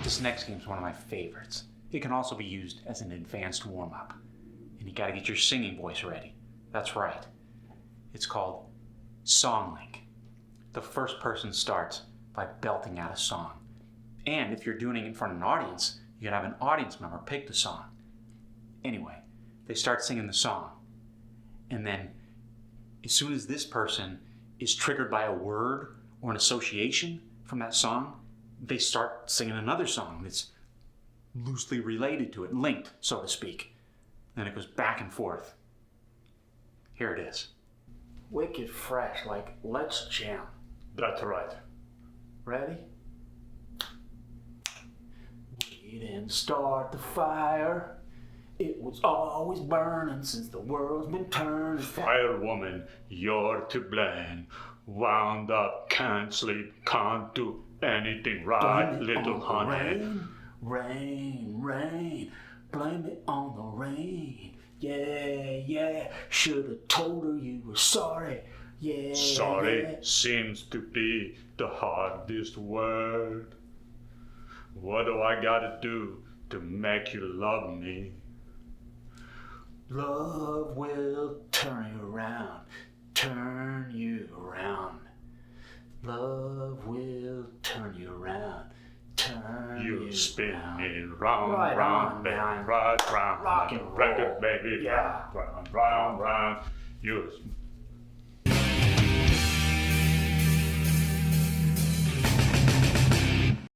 This next game is one of my favorites. It can also be used as an advanced warm-up. And you gotta get your singing voice ready. That's right. It's called Song Link. The first person starts by belting out a song. And if you're doing it in front of an audience, you can have an audience member pick the song. Anyway, they start singing the song. And then, as soon as this person is triggered by a word or an association from that song, they start singing another song that's loosely related to it, linked, so to speak. Then it goes back and forth. Here it is. Wicked fresh, like let's jam. That's right. Ready? We didn't start the fire. It was always burning since the world's been turning. Fire woman, you're to blame. Wound up, can't sleep, can't do anything right, little honey. Rain, rain, blame it on the rain. Yeah, should've told her you were sorry. Yeah. Sorry seems to be the hardest word. What do I gotta do to make you love me? Love will turn you around, turn you around. Love will turn you around, turn you You spin around. me round, Right round, on, baby, man. right round, Rock like and a record, roll. baby, Yeah. round, round, round. You